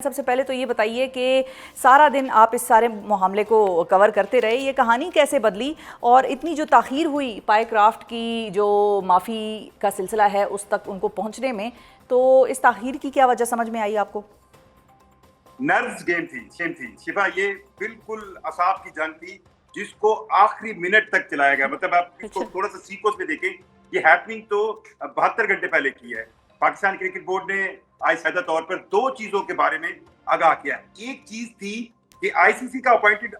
सबसे पहले तो ये बताइए कि सारा दिन आप इस सारे मामले को कवर करते रहे, ये कहानी कैसे बदली और इतनी जो ताख़ीर हुई पायक्राफ्ट की जो माफ़ी का सिलसिला है उस तक उनको पहुंचने में, तो इस ताख़ीर की क्या वजह समझ में आई आपको? नर्व्स गेम थी शिफा, ये बिल्कुल असाब की जंग थी जिसको आखिरी मिनट तक चलाया गया। मतलब आप इसको थोड़ा सा सीक्वेंस में देखें, ये हैपनिंग तो 72 घंटे पहले की है। पाकिस्तान क्रिकेट बोर्ड ने आइशादा तौर पर दो चीजों के बारे में आगाह किया। एक चीज थी कि आईसीसी का अपॉइंटेड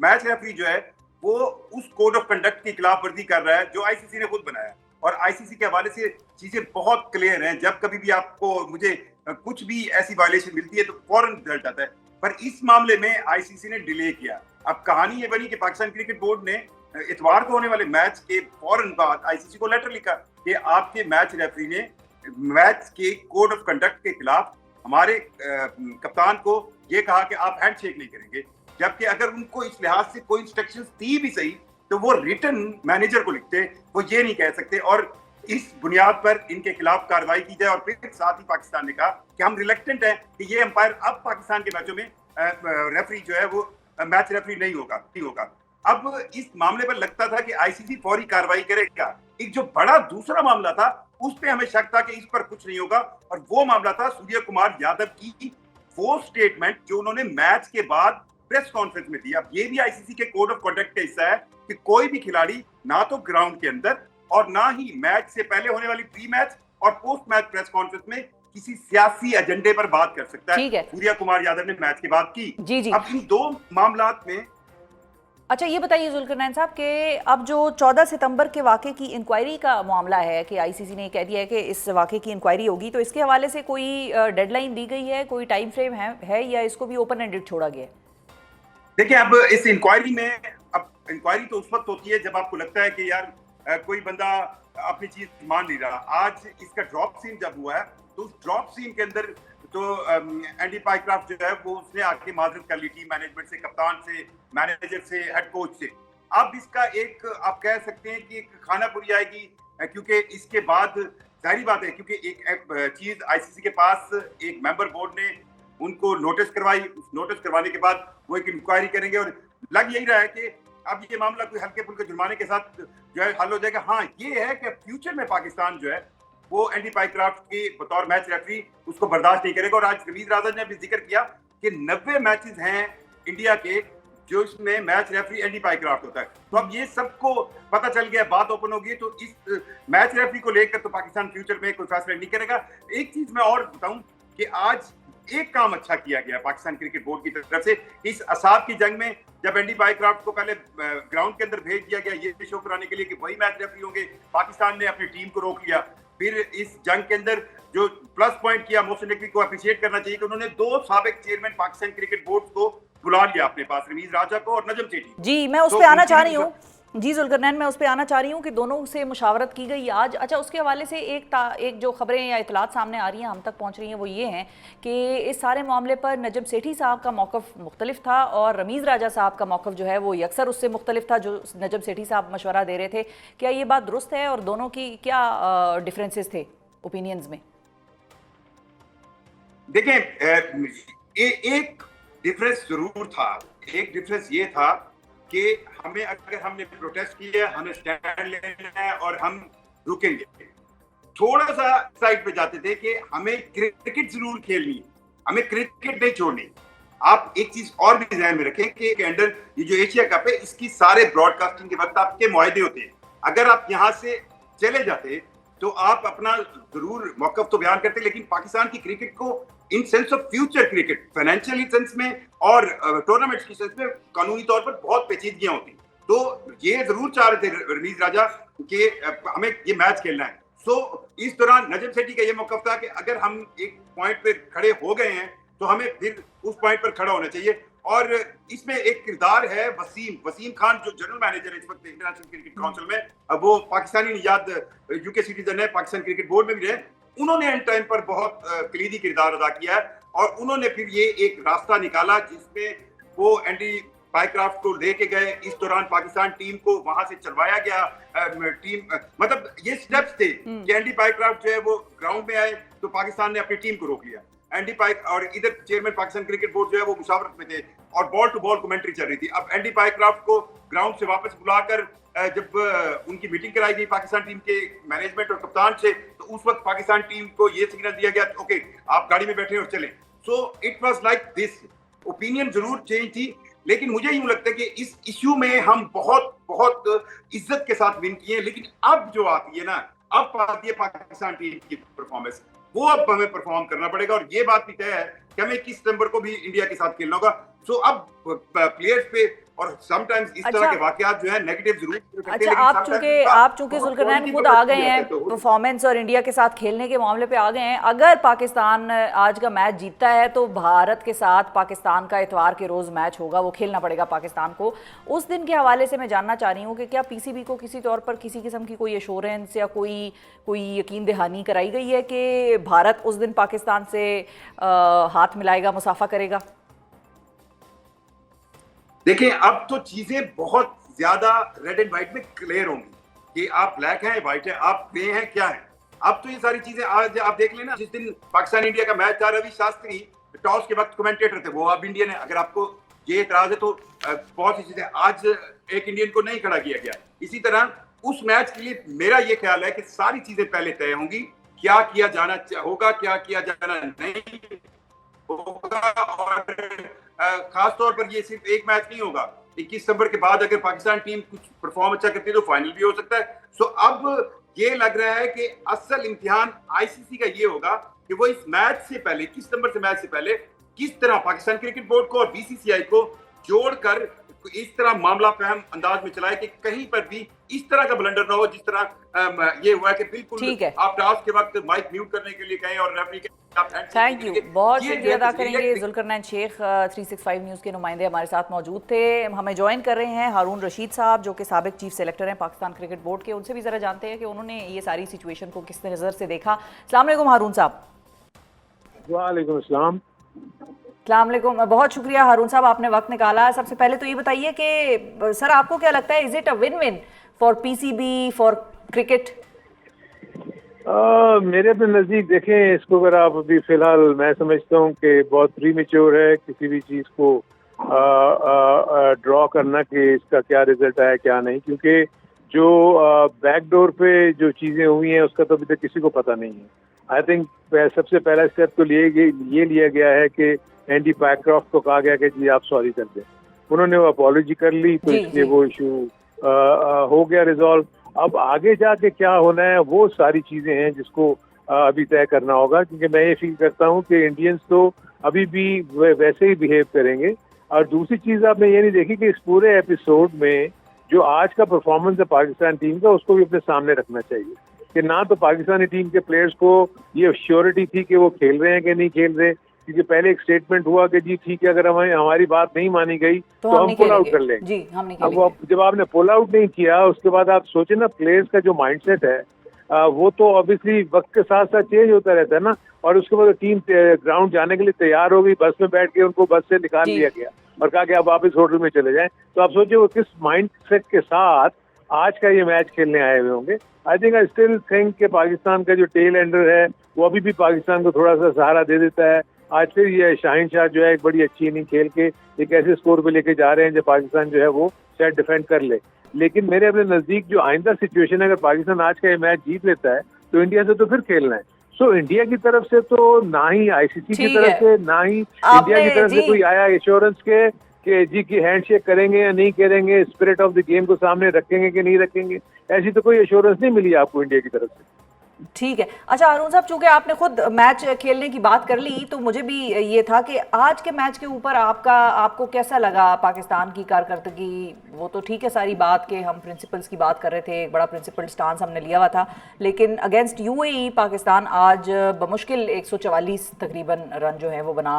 मैच रेफरी जो है वो उस कोड ऑफ कंडक्ट की खिलाफ वर्जी कर रहा है जो आईसीसी ने खुद बनाया, और आईसीसी के हवाले से चीजें बहुत क्लियर हैं। जब कभी भी आपको मुझे कुछ भी ऐसी वायलेशन मिलती है तो फौरन रिजल्ट आता है, पर इस मामले में आईसीसी ने डिले किया। अब कहानी ये बनी कि पाकिस्तान क्रिकेट बोर्ड ने इतवार को होने वाले मैच के फौरन बाद आईसीसी को लेटर लिखा कि आपके मैच रेफरी ने मैच के कोड ऑफ कंडक्ट के खिलाफ हमारे कप्तान को ये कहा कि आप हैंडशेक नहीं करेंगे, जबकि अगर उनको इस लिहाज से कोई इंस्ट्रक्शंस थी भी सही तो वो रिटर्न मैनेजर को लिखते, वो ये नहीं कह सकते। और इस बुनियाद पर इनके खिलाफ कार्रवाई की जाए। और फिर साथ ही पाकिस्तान ने कहा कि हम रिलेक्टेंट हैं कि ये अंपायर अब पाकिस्तान के मैचों में रेफरी जो है वो मैच रेफरी नहीं होगा। अब इस मामले पर लगता था कि आईसीसी फौरी कार्रवाई करेगा। एक जो बड़ा दूसरा मामला था उस पे हमें शक था कि इस पर कुछ नहीं होगा, और वो मामला था सूर्य कुमार यादव की वो स्टेटमेंट जो उन्होंने मैच के बाद प्रेस कॉन्फ्रेंस में दी। अब ये भी आईसीसी के कोड ऑफ कंडक्ट का हिस्सा है कि कोई भी खिलाड़ी ना तो ग्राउंड के अंदर और ना ही मैच से पहले होने वाली प्री मैच और पोस्ट मैच प्रेस कॉन्फ्रेंस में किसी सियासी एजेंडे पर बात कर सकता है। सूर्य कुमार यादव ने मैच के बाद की। जी। अब इन दो मामलात में अच्छा, ये बताइए जुल्करनैन साहब कि अब जो 14 सितंबर के वाक़े की इंक्वायरी का मामला है कि आईसीसी ने कह दिया है कि इस वाक़े की इंक्वायरी होगी, तो इसके हवाले से कोई डेडलाइन दी गई है, कोई टाइम फ्रेम है या इसको भी ओपन एंडेड छोड़ा गया? देखिए, अब इस इंक्वायरी में, अब इंक्वायरी तो उस वक्त होती है जब आपको लगता है कि यार कोई बंदा अपनी चीज मान नहीं रहा। आज इसका ड्रॉप सीन जब हुआ है तो उस ड्रॉप सीन के अंदर तो एंडी पायक्राफ्ट जो है वो उसने आके माजरत कर ली टीम मैनेजमेंट से, कप्तान से, मैनेजर से, हेड कोच से। अब इसका एक आप कह सकते हैं कि एक खानापुरी आएगी, क्योंकि इसके बाद जाहिर बात है क्योंकि एक चीज आईसीसी के पास एक मेंबर बोर्ड ने उनको नोटिस करवाई। उस नोटिस करवाने के बाद वो एक इंक्वायरी करेंगे और लग यही रहा है कि अब ये मामला कोई हल्के फुल्के जुर्माने के साथ जो है हल हो जाएगा। हाँ, ये है कि फ्यूचर में पाकिस्तान जो है वो एंडी पायक्राफ्ट के बतौर मैच रेफरी उसको बर्दाश्त नहीं करेगा। और आज रमीज राजा ने भी जिक्र किया कि 90 मैचेस हैं इंडिया के जो इसमें मैच रेफरी एंडी पायक्राफ्ट होता है। तो अब ये सबको पता चल गया, बात ओपन होगी, तो इस मैच रेफरी को लेकर तो पाकिस्तान फ्यूचर में कोई फैसला नहीं करेगा। एक चीज मैं और बताऊं कि आज एक काम अच्छा किया गया पाकिस्तान क्रिकेट बोर्ड की तरफ से। इस असाब की जंग में जब एंडी पायक्राफ्ट को पहले ग्राउंड के अंदर भेज दिया गया ये शो कराने के लिए कि वही मैच रेफरी होंगे, पाकिस्तान ने अपनी टीम को रोक लिया। फिर इस जंग के अंदर जो प्लस पॉइंट किया, मोहसिन नकवी को अप्रिशिएट करना चाहिए कि उन्होंने दो साबिक चेयरमैन पाकिस्तान क्रिकेट बोर्ड को बुला लिया अपने पास, रमीज राजा को और नजम सेठी। जी, मैं उस पे आना चाह रही हूँ। जी जुल्करनैन, मैं उस पर आना चाह रही हूँ कि दोनों से मुशावरत की गई आज। अच्छा, उसके हवाले से एक जो खबरें या इतलात सामने आ रही हैं, हम तक पहुँच रही हैं, वो ये हैं कि इस सारे मामले पर नजम सेठी साहब का मौक़िफ़ मुख्तलिफ था और रमीज़ राजा साहब का मौक़िफ़ जो है वो यकसर उससे मुख्तलिफ था जो नजम सेठी साहब मशवरा दे रहे थे। क्या ये बात दुरुस्त है और दोनों की क्या डिफरेंसेस थे ओपिनियंस में? देखें, एक डिफरेंस जरूर था। एक डिफरेंस ये था कि हमें, अगर हमने प्रोटेस्ट किया, हमें स्टैंड लेना है और हम रुकेंगे। थोड़ा सा साइड पे जाते थे कि हमें क्रिकेट जरूर खेलनी, हमें क्रिकेट नहीं छोड़नी। आप एक चीज और भी ध्यान में रखें कि अंडर ये जो एशिया कप है इसकी सारे ब्रॉडकास्टिंग के वक्त आपके मुआहदे होते हैं। अगर आप यहाँ से चले जाते तो आप अपना जरूर मौकफ तो बयान करते, लेकिन पाकिस्तान की क्रिकेट को in sense of future cricket, financially sense में और टूर्नामेंट्स की सेंस में कानूनी तौर पर बहुत पेचीदगियां होती। तो ये जरूर चाह रहे थे रमीज राजा कि हमें ये मैच खेलना है। सो इस दौरान नजम सेठी का ये मौकफ था कि अगर हम एक पॉइंट पे खड़े हो गए हैं तो हमें फिर उस पॉइंट पर खड़ा होना चाहिए। और इसमें एक किरदार है वसीम खान, जो जनरल मैनेजर है इस वक्त इंटरनेशनल क्रिकेट काउंसिल में। अब वो पाकिस्तानी निजात यूके सिटीजन है, पाकिस्तान क्रिकेट बोर्ड में भी रहे। उन्होंने एंड टाइम पर बहुत कलीदी किरदार अदा किया है और उन्होंने फिर ये एक रास्ता निकाला जिसमें वो एंडी पायक्राफ्ट को लेके गए। इस दौरान पाकिस्तान टीम को वहां से चलवाया गया। टीम मतलब ये स्टेप्स थे कि एंडी पायक्राफ्ट जो है वो ग्राउंड में आए तो पाकिस्तान ने अपनी टीम को रोक लिया। एंडी पाइक और इधर चेयरमैन पाकिस्तान क्रिकेट बोर्ड जो है वो मुशावरत में थे और बॉल टू बॉल कमेंट्री चल रही थी। अब एंडी पाइक्राफ्ट को ग्राउंड से वापस बुलाकर जब उनकी मीटिंग कराई गई पाकिस्तान टीम के मैनेजमेंट और कप्तान से, तो उस वक्त पाकिस्तान टीम को ये सिग्नल दिया गया ओके आप गाड़ी में बैठे और चलें। So it was like this. Opinion जरूर चेंज थी, लेकिन मुझे यूं लगता है कि इस इश्यू में हम बहुत बहुत इज्जत के साथ विन किए। लेकिन अब जो आती है ना, अब आती है पाकिस्तान टीम की परफॉर्मेंस, वो अब हमें परफॉर्म करना पड़ेगा। और ये बात भी तय है कि हमें 21 सितंबर को भी इंडिया के साथ खेलना होगा। सो अब प्लेयर्स पे और समटाइम्स इस तरह के वाकयात जो है नेगेटिव जरूर। अच्छा, आप चूंकि जुल्करनैन खुद आ गए हैं परफॉर्मेंस और इंडिया के साथ खेलने के मामले पे आ गए हैं, अगर पाकिस्तान आज का मैच जीतता है तो भारत के साथ पाकिस्तान का इतवार के रोज मैच होगा, वो खेलना पड़ेगा पाकिस्तान को। उस दिन के हवाले से मैं जानना चाह रही हूँ कि क्या पीसीबी को किसी तौर पर किसी किस्म की कोई एश्योरेंस या कोई यकीन दहानी कराई गई है कि भारत उस दिन पाकिस्तान से हाथ मिलाएगा, मुसाफा करेगा? देखिए, अब तो चीजें बहुत ज्यादा रेड एंड व्हाइट में क्लियर होंगी कि आप ब्लैक हैं, व्हाइट है, आप ग्रे हैं, क्या है। अब तो ये सारी चीजें आज आप देख लेना। जिस दिन पाकिस्तान इंडिया का मैच था, रवि शास्त्री टॉस के वक्त कमेंटेटर थे, वो अब इंडियन है। अगर आपको ये एतराज है तो बहुत सी चीजें आज एक इंडियन को नहीं खड़ा किया गया। इसी तरह उस मैच के लिए मेरा ये ख्याल है कि सारी चीजें पहले तय होंगी, क्या किया जाना होगा, क्या किया जाना नहीं होगा। और खास तौर पर ये सिर्फ एक मैच नहीं होगा। 21 सितंबर के बाद अगर पाकिस्तान टीम कुछ परफॉर्म अच्छा करती है तो फाइनल भी हो सकता है। सो अब ये लग रहा है कि असल इम्तिहान आईसीसी का ये होगा कि वो इस मैच से पहले, 21 सितंबर से मैच से पहले किस तरह पाकिस्तान क्रिकेट बोर्ड को और बीसीसीआई को जोड़कर इस तरह मामला फहम अंदाज में चलाए कि कहीं पर भी इस तरह का ब्लंडर ना हो जिस तरह ये हुआ कि बिल्कुल आप टॉस के वक्त माइक म्यूट करने के लिए कहें और रेफरी के। थैंक यू, बहुत शुक्रिया अदा करेंगे। जुल्करनैन शेख 365 न्यूज़ के नुमाइंदे हमारे साथ मौजूद थे। हमें ज्वाइन कर रहे हैं हारून रशीद साहब, जो कि साबिक चीफ सेलेक्टर हैं पाकिस्तान क्रिकेट बोर्ड के। उनसे भी ज़रा जानते हैं कि उन्होंने ये सारी सिचुएशन को किस नज़र से देखा। अस्सलाम वालेकुम हारून साहब। वालेकुम अस्सलाम। अस्सलाम वालेकुम, बहुत शुक्रिया हारून साहब, आपने वक्त निकाला। सबसे पहले तो ये बताइए कि सर आपको क्या लगता है, is it a win win for PCB, for cricket? मेरे अपने नज़दीक देखें इसको, अगर आप अभी फिलहाल मैं समझता हूँ कि बहुत प्रीमेच्योर है किसी भी चीज़ को ड्रॉ करना कि इसका क्या रिजल्ट आया क्या नहीं, क्योंकि जो बैकडोर पे जो चीज़ें हुई हैं उसका तो अभी तक किसी को पता नहीं है। आई थिंक सबसे पहला स्टेप तो ये लिया गया है कि एंडी पाइक्राफ्ट को कहा गया कि जी आप सॉरी कर दें। उन्होंने वो अपॉलॉजी कर ली, तो इसलिए वो इशू हो गया रिजॉल्व। अब आगे जाके क्या होना है वो सारी चीजें हैं जिसको अभी तय करना होगा, क्योंकि मैं ये फील करता हूँ कि इंडियंस तो अभी भी वैसे ही बिहेव करेंगे। और दूसरी चीज आपने ये नहीं देखी कि इस पूरे एपिसोड में जो आज का परफॉर्मेंस है पाकिस्तान टीम का, उसको भी अपने सामने रखना चाहिए कि ना तो पाकिस्तानी टीम के प्लेयर्स को ये श्योरिटी थी कि वो खेल रहे हैं कि नहीं खेल रहे, क्योंकि पहले एक स्टेटमेंट हुआ कि जी ठीक है अगर हमारी बात नहीं मानी गई तो हम पुल आउट कर लेंगे। जी, हम नहीं अब जब आपने पुल आउट नहीं किया उसके बाद आप सोचे ना, प्लेयर्स का जो माइंडसेट है वो तो ऑब्वियसली वक्त के साथ साथ चेंज होता रहता है ना। और उसके बाद टीम ग्राउंड जाने के लिए तैयार हो गई, बस में बैठ के उनको बस से निकाल लिया गया और कहा कि आप वापस होटल में चले जाएं। तो आप सोचिए वो किस माइंडसेट के साथ आज का ये मैच खेलने आए हुए होंगे। I think I still think कि पाकिस्तान का जो टेल एंडर है वो अभी भी पाकिस्तान को थोड़ा सा सहारा दे देता है। आज फिर ये शाहीन शाह जो है एक बड़ी अच्छी इनिंग खेल के एक ऐसे स्कोर पे लेके जा रहे हैं जो पाकिस्तान जो है वो शायद डिफेंड कर ले। लेकिन मेरे अपने नजदीक जो आइंदा सिचुएशन है, अगर पाकिस्तान आज का ये मैच जीत लेता है तो इंडिया से तो फिर खेलना है। सो इंडिया की तरफ से तो ना ही आईसीसी की तरफ से ना ही इंडिया की तरफ से कोई आया एश्योरेंस के कि जी की हैंडशेक करेंगे या नहीं करेंगे, स्पिरिट ऑफ द गेम को सामने रखेंगे कि नहीं रखेंगे, ऐसी तो कोई एश्योरेंस नहीं मिली आपको इंडिया की तरफ से। ठीक है। अच्छा हारून साहब, चूंकि आपने खुद मैच खेलने की बात कर ली तो मुझे भी ये था कि आज के मैच के ऊपर आपको कैसा लगा पाकिस्तान की कारकर्दगी? वो तो ठीक है सारी बात के हम प्रिंसिपल्स की बात कर रहे थे, एक बड़ा प्रिंसिपल स्टांस हमने लिया हुआ था, लेकिन अगेंस्ट यूएई पाकिस्तान आज बमुश्किल 144 तकरीबन रन जो है वो बना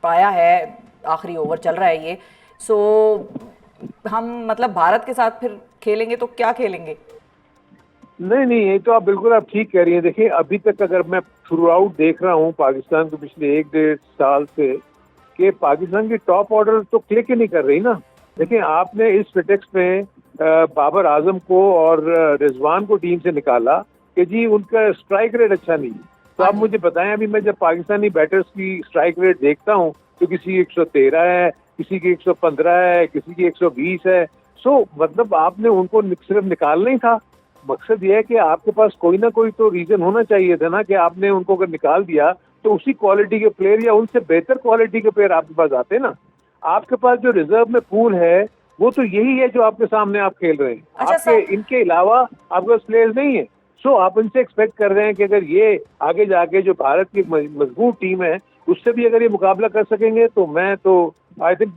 पाया है। आखिरी ओवर चल रहा है ये। सो हम मतलब भारत के साथ फिर खेलेंगे तो क्या खेलेंगे? नहीं, ये तो आप बिल्कुल आप ठीक कह रही हैं। देखिए अभी तक अगर मैं थ्रू आउट देख रहा हूँ पाकिस्तान को पिछले 1-1.5 साल से कि पाकिस्तान की टॉप ऑर्डर तो क्लिक ही नहीं कर रही ना। देखिए आपने इस प्रिटेक्स्ट में बाबर आजम को और रिजवान को टीम से निकाला कि जी उनका स्ट्राइक रेट अच्छा नहीं है, तो आप मुझे बताएं, अभी मैं जब पाकिस्तानी बैटर्स की स्ट्राइक रेट देखता हूँ तो किसी 113 है, किसी की 115 है, किसी की 120 है। सो मतलब आपने उनको सिर्फ निकालना ही था। मकसद ये है कि आपके पास कोई ना कोई तो रीजन होना चाहिए था ना, कि आपने उनको अगर निकाल दिया तो उसी क्वालिटी के प्लेयर या उनसे बेहतर क्वालिटी के प्लेयर आपके पास आते ना। आपके पास जो रिजर्व में पूल है वो तो यही है जो आपके सामने आप खेल रहे हैं। अच्छा, आपके इनके अलावा आपके पास प्लेयर्स नहीं है। सो आप इनसे एक्सपेक्ट कर रहे हैं कि अगर ये आगे जाके जो भारत की मजबूत टीम है उससे भी अगर ये मुकाबला कर सकेंगे, तो मैं तो आई थिंक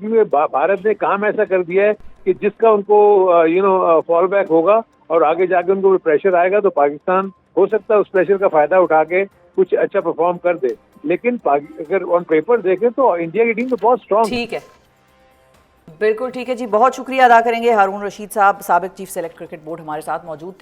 भारत ने काम ऐसा कर दिया है कि जिसका उनको फॉल बैक होगा और आगे जाके उनको प्रेशर आएगा तो पाकिस्तान हो सकता है उस प्रेशर का फायदा उठा के कुछ अच्छा परफॉर्म कर दे। लेकिन अगर ऑन पेपर देखें तो इंडिया की टीम तो बहुत स्ट्रांग। ठीक है, बिल्कुल ठीक है जी। बहुत शुक्रिया अदा करेंगे हारून रशीद साहब, साबिक चीफ सेलेक्ट क्रिकेट बोर्ड हमारे साथ मौजूद थे।